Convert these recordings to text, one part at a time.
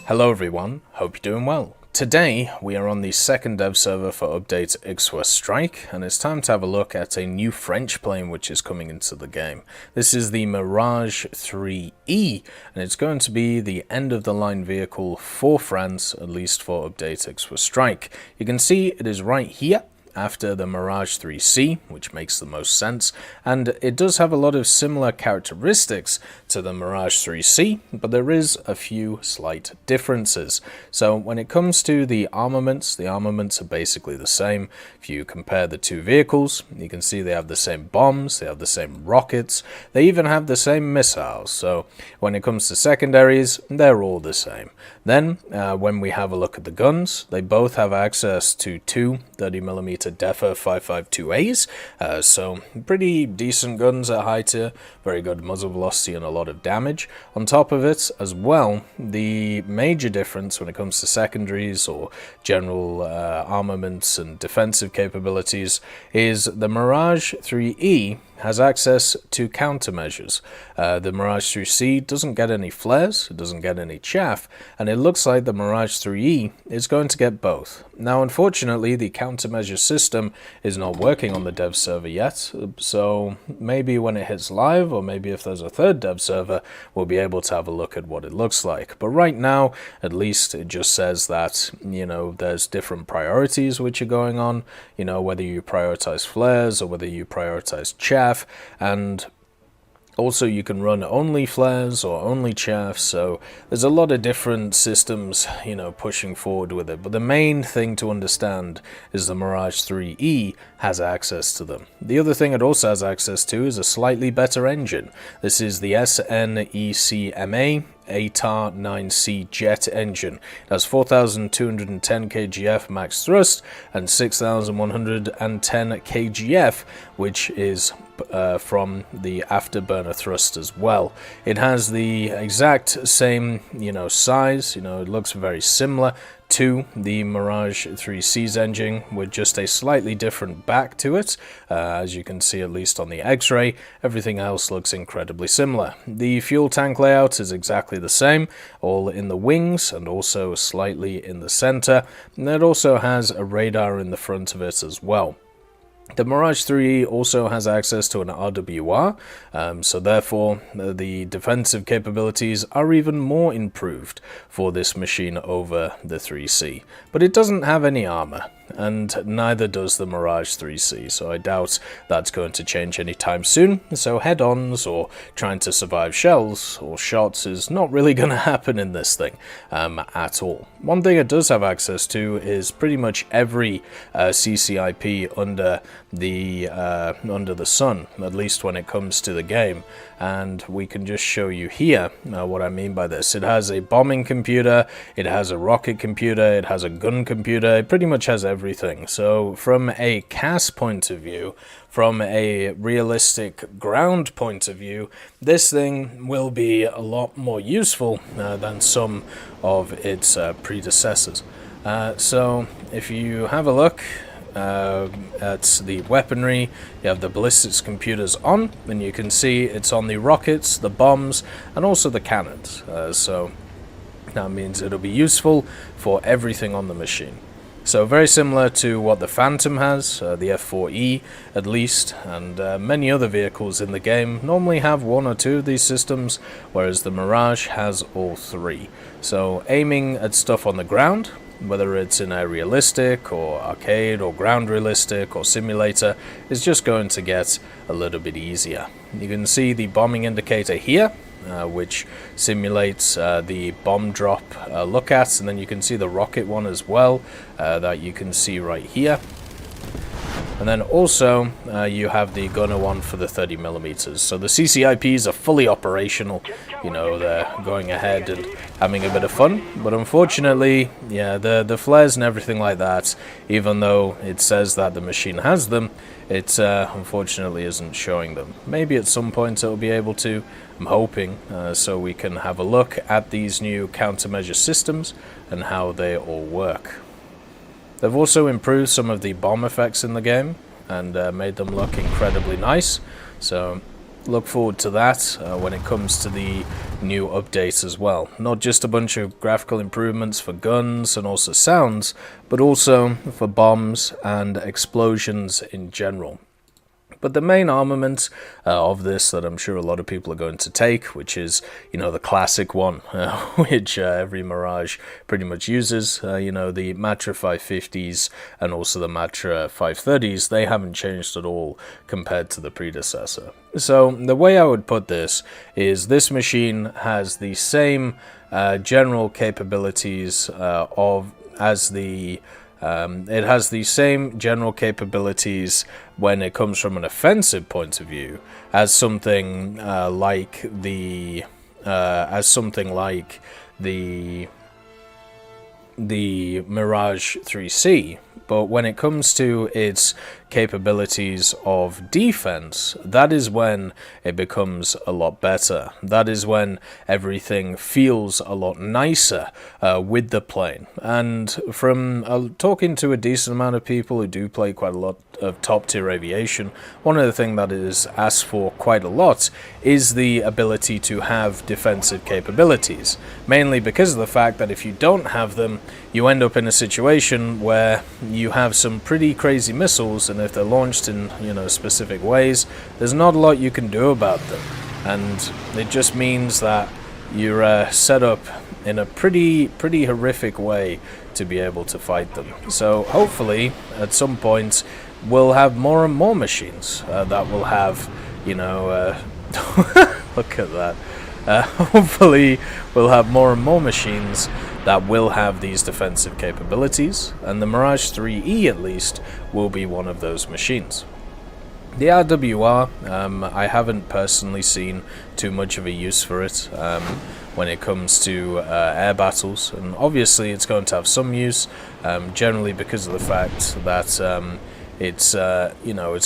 Hello everyone, hope you're doing well. Today we are on the second dev server for update Ixwa Strike, and it's time to have a look at a new French plane which is coming into the game. This is the Mirage IIIE, and it's going to be the end of the line vehicle for France, at least for update Ixwa Strike. You can see it is right here after the Mirage IIIC, which makes the most sense, and it does have a lot of similar characteristics to the Mirage IIIC, but there is a few slight differences. So when it comes to the armaments are basically the same. If you compare the two vehicles, you can see they have the same bombs, they have the same rockets, they even have the same missiles. So when it comes to secondaries, they're all the same. Then when we have a look at the guns, they both have access to two 30mm Defa 552As, so pretty decent guns at high tier, very good muzzle velocity and a lot of damage. On top of it as well, the major difference when it comes to secondaries or general armaments and defensive capabilities is the Mirage IIIE has access to countermeasures. The Mirage IIIC doesn't get any flares, it doesn't get any chaff, and it looks like the Mirage IIIE is going to get both. Now unfortunately the countermeasure system is not working on the dev server yet, so maybe when it hits live, or maybe if there's a third dev server, we'll be able to have a look at what it looks like. But right now, at least it just says that, you know, there's different priorities which are going on, you know, whether you prioritize flares or whether you prioritize chaff. And also you can run only flares or only chaff, so there's a lot of different systems, you know, pushing forward with it. But the main thing to understand is the Mirage IIIE has access to them. The other thing it also has access to is a slightly better engine. This is the SNECMA ATAR 9C jet engine. It has 4,210 kgf max thrust and 6,110 kgf, which is from the afterburner thrust as well. It has the exact same, you know, size. You know, it looks very similar to the Mirage IIIC's engine with just a slightly different back to it. As you can see, at least on the X-ray, everything else looks incredibly similar. The fuel tank layout is exactly the same, all in the wings and also slightly in the center, and it also has a radar in the front of it as well. The Mirage IIIE also has access to an RWR, so therefore the defensive capabilities are even more improved for this machine over the 3C. But it doesn't have any armor, and neither does the Mirage IIIC, so I doubt that's going to change anytime soon. So head-ons or trying to survive shells or shots is not really going to happen in this thing at all. One thing it does have access to is pretty much every CCIP under the sun, at least when it comes to the game, and we can just show you here what I mean by this. It has a bombing computer, it has a rocket computer, it has a gun computer, it pretty much has everything. So from a CAS point of view, from a realistic ground point of view, this thing will be a lot more useful than some of its predecessors. So if you have a look at the weaponry, you have the ballistics computers on, and you can see it's on the rockets, the bombs, and also the cannons. So that means it'll be useful for everything on the machine. So very similar to what the Phantom has, the F4E at least, and many other vehicles in the game normally have one or two of these systems, whereas the Mirage has all three. So aiming at stuff on the ground, whether it's in a realistic or arcade or ground realistic or simulator, is just going to get a little bit easier. You can see the bombing indicator here, which simulates the bomb drop look at, and then you can see the rocket one as well that you can see right here. And then also you have the gunner one for the 30mm. So the CCIPs are fully operational, you know, they're going ahead and having a bit of fun. But unfortunately, yeah, the flares and everything like that, even though it says that the machine has them, it unfortunately isn't showing them. Maybe at some point it'll be able to, I'm hoping, so we can have a look at these new countermeasure systems and how they all work. They've also improved some of the bomb effects in the game and made them look incredibly nice. So look forward to that when it comes to the new updates as well. Not just a bunch of graphical improvements for guns and also sounds, but also for bombs and explosions in general. But the main armament of this that I'm sure a lot of people are going to take, which is, the classic one, which every Mirage pretty much uses, the Matra 550s and also the Matra 530s, they haven't changed at all compared to the predecessor. So the way I would put this is this machine has the same general capabilities it has the same general capabilities when it comes from an offensive point of view as something like the Mirage IIIC. But when it comes to its capabilities of defense, that is when it becomes a lot better. That is when everything feels a lot nicer with the plane. And from talking to a decent amount of people who do play quite a lot of top-tier aviation, one of the things that is asked for quite a lot is the ability to have defensive capabilities, mainly because of the fact that if you don't have them, you end up in a situation where you have some pretty crazy missiles, and if they're launched in specific ways, there's not a lot you can do about them, and it just means that you're set up in a pretty horrific way to be able to fight them. So hopefully at some point we'll have more and more machines that will have look at that. Hopefully we'll have more and more machines that will have these defensive capabilities, and the Mirage IIIE at least will be one of those machines. The RWR, I haven't personally seen too much of a use for it when it comes to air battles, and obviously it's going to have some use, generally because of the fact that it's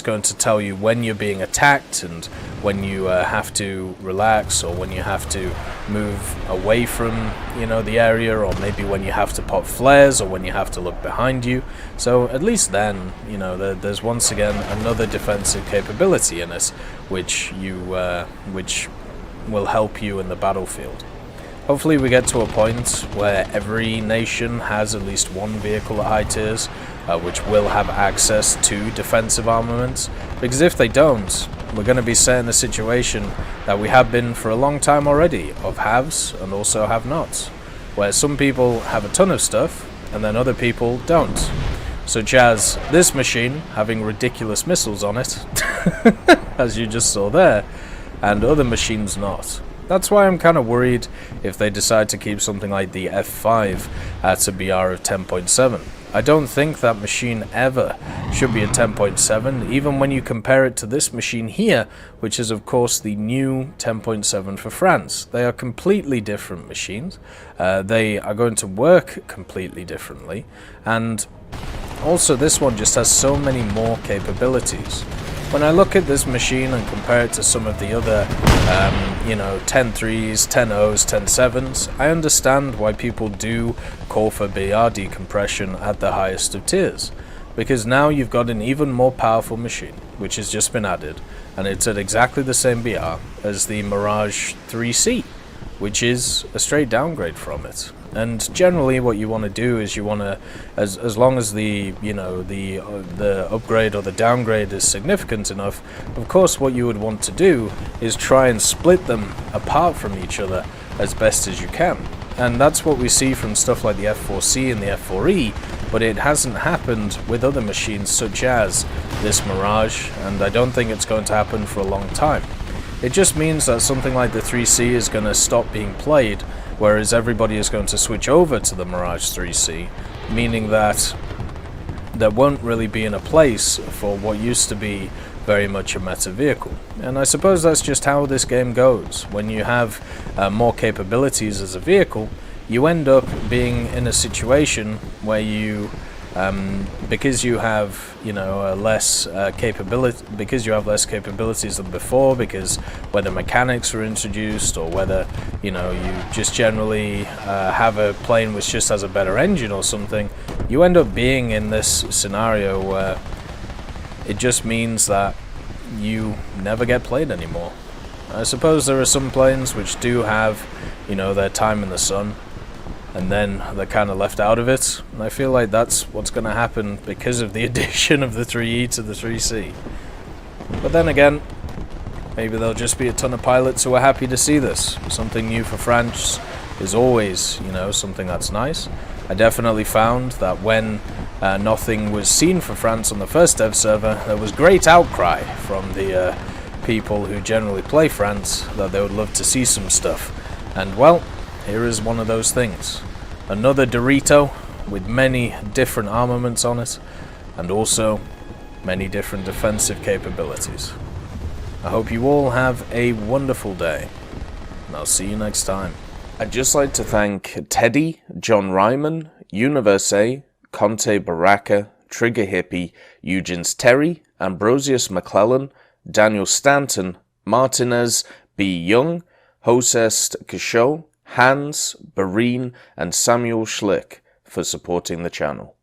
going to tell you when you're being attacked and when you have to relax, or when you have to move away from the area, or maybe when you have to pop flares, or when you have to look behind you. So at least then there's once again another defensive capability in it which will help you in the battlefield. Hopefully we get to a point where every nation has at least one vehicle at high tiers which will have access to defensive armaments, because if they don't, we're going to be set in a situation that we have been for a long time already, of haves and also have-nots, where some people have a ton of stuff and then other people don't, such as this machine having ridiculous missiles on it as you just saw there, and other machines not. That's why I'm kind of worried if they decide to keep something like the F5 at a BR of 10.7. I don't think that machine ever should be a 10.7, even when you compare it to this machine here, which is of course the new 10.7 for France. They are completely different machines. They are going to work completely differently, and also this one just has so many more capabilities. When I look at this machine and compare it to some of the other 10.3s, 10.0s, 10.7s, I understand why people do call for BR decompression at the highest of tiers, because now you've got an even more powerful machine which has just been added, and it's at exactly the same BR as the Mirage IIIC, which is a straight downgrade from it. And generally what you want to do is you want to, as long as the upgrade or the downgrade is significant enough, of course what you would want to do is try and split them apart from each other as best as you can. And that's what we see from stuff like the F4C and the F4E, but it hasn't happened with other machines such as this Mirage, and I don't think it's going to happen for a long time. It just means that something like the 3C is going to stop being played, whereas everybody is going to switch over to the Mirage 3C, meaning that there won't really be in a place for what used to be very much a meta vehicle. And I suppose that's just how this game goes. When you have more capabilities as a vehicle, you end up being in a situation where you because you have less less capabilities than before, because whether mechanics are introduced or whether you just generally have a plane which just has a better engine or something, you end up being in this scenario where it just means that you never get played anymore. I suppose there are some planes which do have, you know, their time in the sun, and then they're kind of left out of it, and I feel like that's what's going to happen because of the addition of the 3E to the 3C. But then again, maybe there'll just be a ton of pilots who are happy to see this. Something new for France is always, you know, something that's nice. I definitely found that when nothing was seen for France on the first dev server, there was great outcry from the people who generally play France that they would love to see some stuff. And well, here is one of those things. Another Dorito with many different armaments on it, and also many different defensive capabilities. I hope you all have a wonderful day, and I'll see you next time. I'd just like to thank Teddy, John Ryman, Universe, Conte Baraka, Trigger Hippie, Eugens Terry, Ambrosius McClellan, Daniel Stanton, Martinez, B. Young, Hosest Kishol, Hans, Bareen, and Samuel Schlick for supporting the channel.